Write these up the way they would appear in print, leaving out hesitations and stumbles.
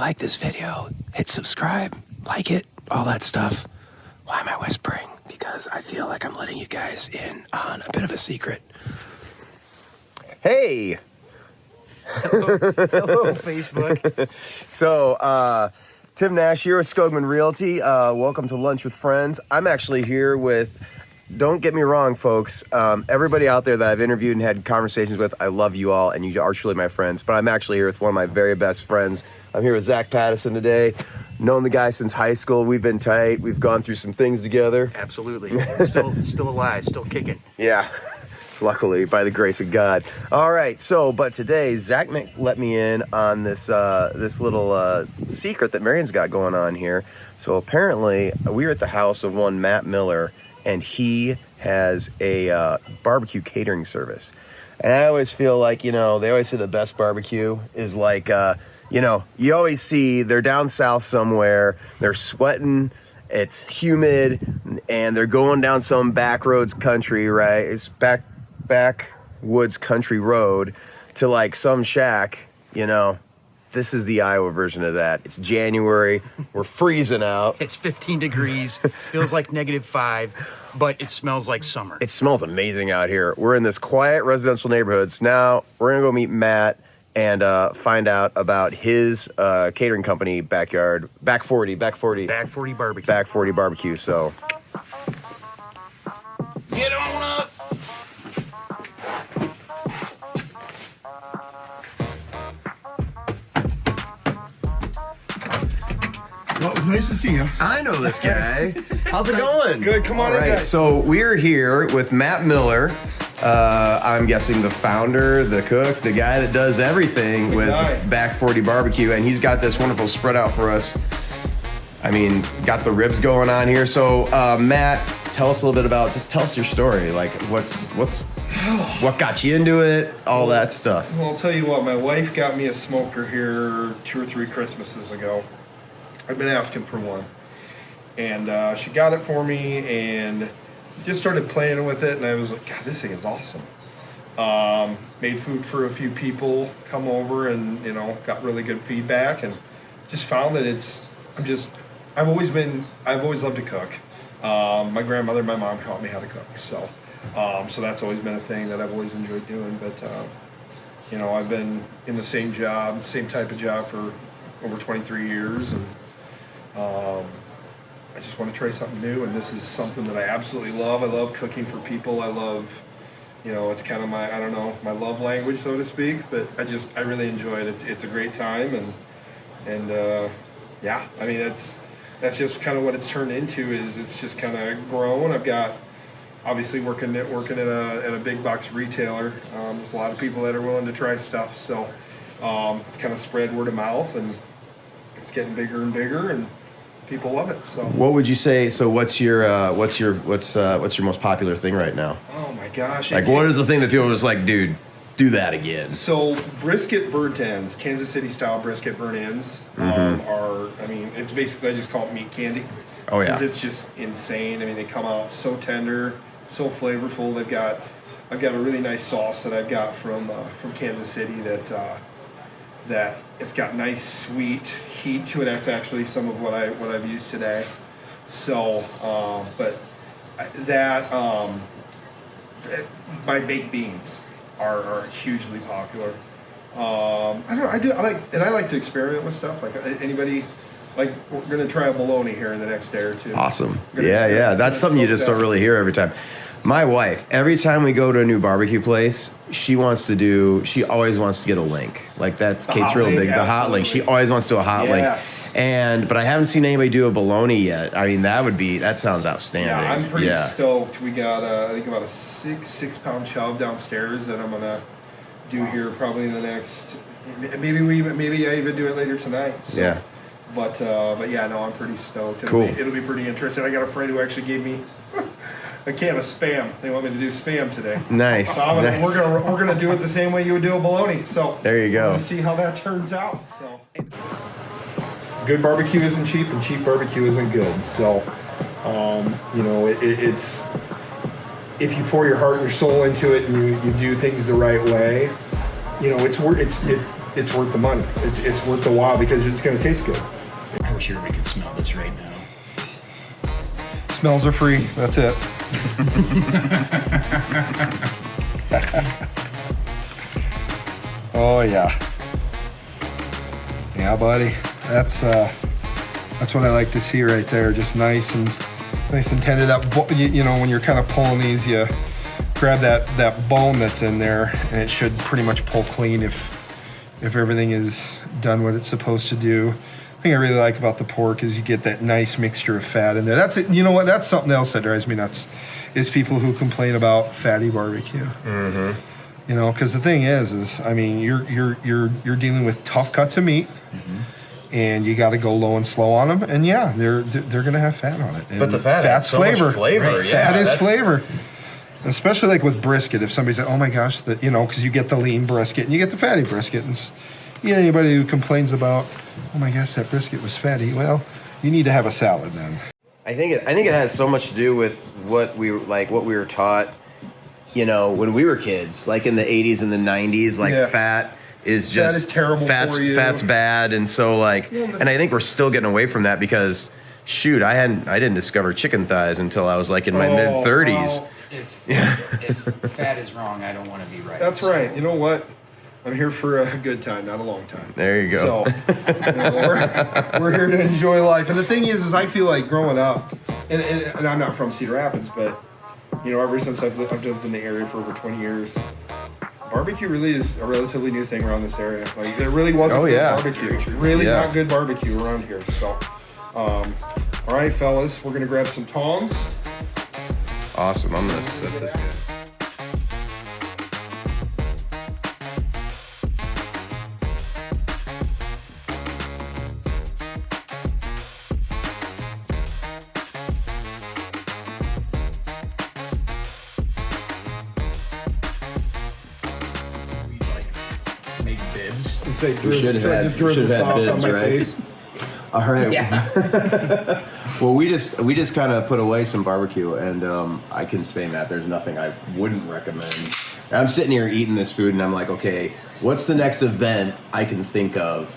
like this video, hit subscribe, like it, all that stuff. Why am I whispering? Because I feel like I'm letting you guys in on a bit of a secret. Hey! Hello, Facebook. So, Tim Nash here with Skogman Realty. Welcome to Lunch with Friends. I'm actually here with, don't get me wrong, folks, everybody out there that I've interviewed and had conversations with, I love you all, and you are truly my friends, but I'm actually here with one of my very best friends. I'm here with Zach Pattison today. Known the guy since high school. We've been tight. We've gone through some things together. Absolutely. Still alive, still kicking. Yeah. Luckily, by the grace of God. All right, but today, Zach let me in on this little secret that Marion's got going on here. So apparently, we were at the house of one Matt Miller, and he has a barbecue catering service. And I always feel like, they always say the best barbecue is like, you always see they're down south somewhere, they're sweating, it's humid, and they're going down some back roads country, right? It's backwoods country road to like some shack, This is the Iowa version of that. It's January, we're freezing out. It's 15 degrees, feels like -5, but it smells like summer. It smells amazing out here. We're in this quiet residential neighborhood. So now we're gonna go meet Matt and find out about his catering company backyard, Back 40 Barbecue. Back 40 Barbecue. So Get on up. Well, it was nice to see you. I know this guy. How's it going? Good, come on in, guys. So we're here with Matt Miller. I'm guessing the founder, the cook, the guy that does everything with Back 40 Barbecue, and he's got this wonderful spread out for us. I mean, got the ribs going on here. So Matt, tell us a little bit about, just tell us your story. Like what got you into it, all that stuff. Well, I'll tell you what, my wife got me a smoker here 2 or 3 Christmases ago. I've been asking for one. And she got it for me and just started playing with it, and I was like, God, this thing is awesome. Made food for a few people, come over and, got really good feedback, and just found that I've always loved to cook. My grandmother and my mom taught me how to cook, so that's always been a thing that I've always enjoyed doing. But I've been in the same type of job for over 23 years, and I just want to try something new, and this is something that I absolutely love. I love cooking for people. I love, it's kind of my love language, so to speak, but I really enjoy it. It's a great time, and yeah, I mean, that's just kind of what it's turned into. Is it's just kind of grown. I've got obviously working at a big box retailer. There's a lot of people that are willing to try stuff, so it's kind of spread word of mouth, and it's getting bigger and bigger, and people love it. So what would you say? So what's your most popular thing right now? Oh my gosh! Like, what is the thing that people are just like, dude, do that again? So brisket burnt ends, Kansas City style brisket burnt ends it's basically, I just call it meat candy. Oh yeah, because it's just insane. I mean, they come out so tender, so flavorful. I've got a really nice sauce that I've got from Kansas City that it's got nice sweet heat to it. That's actually some of what I've used today. So, my baked beans are hugely popular. I like to experiment with stuff. Like anybody, like we're gonna try a bologna here in the next day or two. Awesome. Yeah. That's something you just don't really hear every time. My wife, every time we go to a new barbecue place, she always wants to get a link. Like that's Kate's real big. The hot link. She always wants to do a hot link. But I haven't seen anybody do a bologna yet. I mean, that sounds outstanding. Yeah, I'm pretty stoked. We got I think about a 6 pound chub downstairs that I'm gonna do here probably in the next. Maybe I even do it later tonight. So. Yeah. But yeah, no, I'm pretty stoked. It'll be pretty interesting. I got a friend who actually gave me a can of Spam. They want me to do Spam today. Nice. So we're gonna do it the same way you would do a bologna. So there you go. We'll see how that turns out. So good barbecue isn't cheap, and cheap barbecue isn't good. So it's if you pour your heart and your soul into it, and you do things the right way, it's it's worth the money. It's worth the while because it's going to taste good. I wish everybody could smell this right now. Smells are free. That's it. Oh yeah. Yeah, buddy. That's what I like to see right there. Just nice and tender. You know, when you're kind of pulling these, you grab that bone that's in there, and it should pretty much pull clean if everything is done what it's supposed to do. The thing I really like about the pork is you get that nice mixture of fat in there. That's it. You know what? That's something else that drives me nuts. Is people who complain about fatty barbecue. Mm-hmm. You know, because the thing is I mean, you're dealing with tough cuts of meat. Mm-hmm. And you got to go low and slow on them, and yeah, they're gonna have fat on it. And but the fat's so flavor. Much flavor. Right. Yeah, fat is flavor. Especially like with brisket, if somebody said, "Oh my gosh," that, you know, because you get the lean brisket and you get the fatty brisket, and you know, anybody who complains about, "Oh my gosh, that brisket was fatty," well, you need to have a salad then. I think it has so much to do with what we were taught, you know, when we were kids, like in the 80s and the 90s, like fat is just fat is terrible for you. Fat's bad, and so like, and I think we're still getting away from that because, shoot, I didn't discover chicken thighs until I was like in my mid-30s. Well, if fat is wrong, I don't want to be right. That's right. You know what? I'm here for a good time, not a long time. There you go. So you know, we're here to enjoy life. And the thing is I feel like growing up, and I'm not from Cedar Rapids, but you know, ever since I've lived in the area for over 20 years, barbecue really is a relatively new thing around this area. Like there really wasn't good barbecue. Really not good barbecue around here. So, all right, fellas, we're gonna grab some tongs. Awesome. I'm gonna set this guy. Make bibs. Say, We should have had bibs, right? All right. Yeah. Well, we just kind of put away some barbecue, and I can say, Matt, there's nothing I wouldn't recommend. I'm sitting here eating this food, and I'm like, okay, what's the next event I can think of,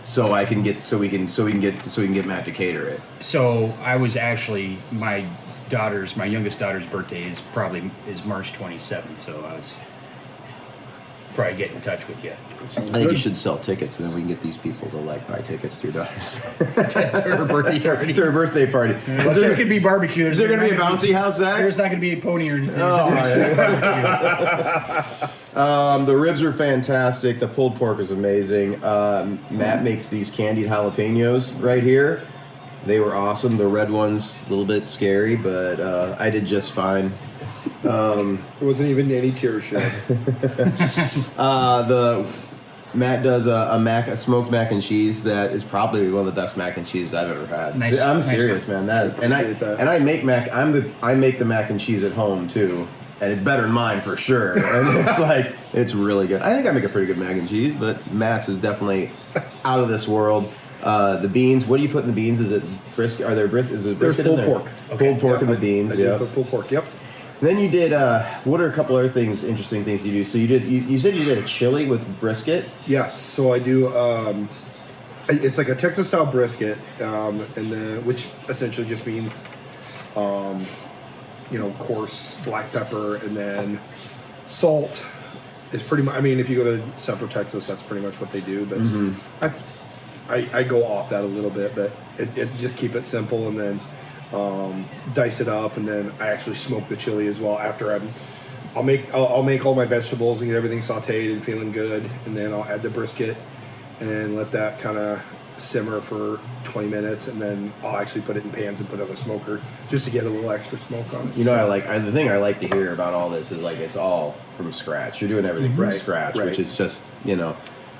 so we can get Matt to cater it. So I was actually my youngest daughter's birthday is March 27th. So I was probably get in touch with you. I think you should sell tickets, and then we can get these people to like buy tickets to your daughter's to her birthday party. to her birthday party. It's just gonna be barbecue. Is there gonna be a bouncy house, Zach? There's not gonna be a pony or anything. The ribs are fantastic. The pulled pork is amazing. Matt makes these candied jalapenos right here. They were awesome. The red one's a little bit scary, but I did just fine. It wasn't even any tear shed. Matt does a smoked mac and cheese that is probably one of the best mac and cheese I've ever had. Nice, I'm nice serious, man. That is, and I make I make the mac and cheese at home too, and it's better than mine for sure. And it's like it's really good. I think I make a pretty good mac and cheese, but Matt's is definitely out of this world. The beans. What do you put in the beans? Is it brisket? Is it brisket in there? Pulled pork. Okay. Pulled pork in the beans. Yeah. Pulled pork. Yep. Then you did. What are a couple other interesting things you do? So you did. You said you did a chili with brisket. Yes. So I do. It's like a Texas style brisket, which essentially just means, coarse black pepper, and then salt is pretty much. I mean, if you go to Central Texas, that's pretty much what they do. But I go off that a little bit, but it just keep it simple, and then dice it up, and then I actually smoke the chili as well. After I'll make all my vegetables and get everything sautéed and feeling good, and then I'll add the brisket and let that kind of simmer for 20 minutes, and then I'll actually put it in pans and put it on the smoker just to get a little extra smoke on it. You know, the thing I like to hear about all this is like it's all from scratch. You're doing everything from scratch, which is just, I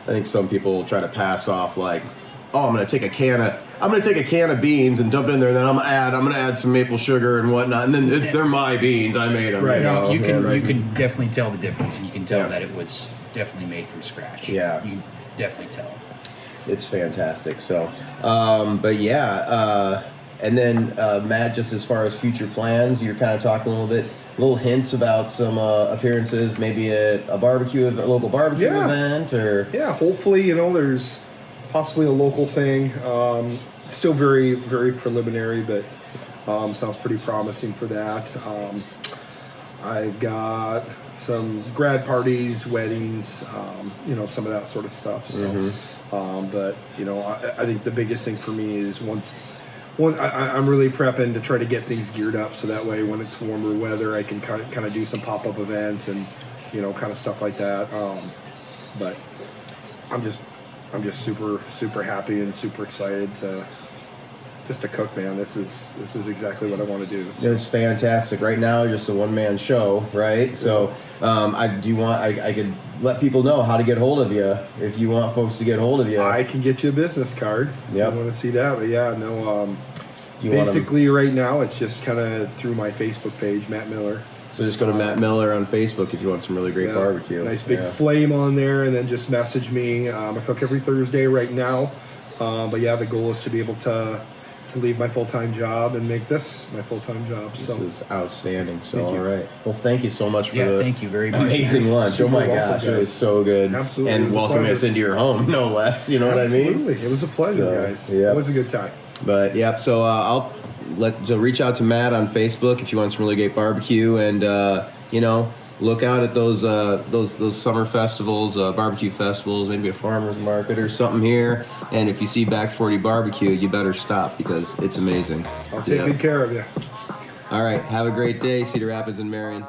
think some people try to pass off like, oh, I'm gonna take a can of beans and dump it in there, and then I'm gonna add some maple sugar and whatnot, and then they're my beans. I made them. Right. You can definitely tell the difference, and you can tell that it was definitely made from scratch. Yeah. You can definitely tell. It's fantastic. So, but yeah, and then Matt, just as far as future plans, you're kind of talking a little bit little hints about some appearances, maybe at a barbecue, a local barbecue event, or yeah, hopefully, you know, there's possibly a local thing. Still very, very preliminary, but sounds pretty promising for that. I've got some grad parties, weddings, you know, some of that sort of stuff. So, but you know, I think the biggest thing for me is I'm really prepping to try to get things geared up so that way when it's warmer weather, I can kind of do some pop-up events and, you know, kind of stuff like that. But I'm just super happy and super excited to cook, man. This is exactly what I want to do. So. It's fantastic. Right now, just a one-man show, right? So, I could let people know how to get hold of you if you want folks to get hold of you. I can get you a business card if you want to see that. But yeah, no. Basically, right now it's just kind of through my Facebook page, Matt Miller. So just go to Matt Miller on Facebook if you want some really great barbecue. Nice big flame on there, and then just message me. I cook every Thursday right now. But yeah, the goal is to be able to leave my full-time job and make this my full-time job. So. This is outstanding. So all right. Well, thank you so much for the thank you very much. amazing lunch. Oh my welcome, gosh, it was so good. Absolutely. And welcoming us into your home, no less. You know what I mean? Absolutely. It was a pleasure, guys. Yeah. It was a good time. But so I'll reach out to Matt on Facebook if you want some really great barbecue, and you know, look out at those summer festivals, barbecue festivals, maybe a farmer's market or something here. And if you see Back 40 Barbecue, you better stop because it's amazing. I'll take good care of you. All right. Have a great day, Cedar Rapids and Marion.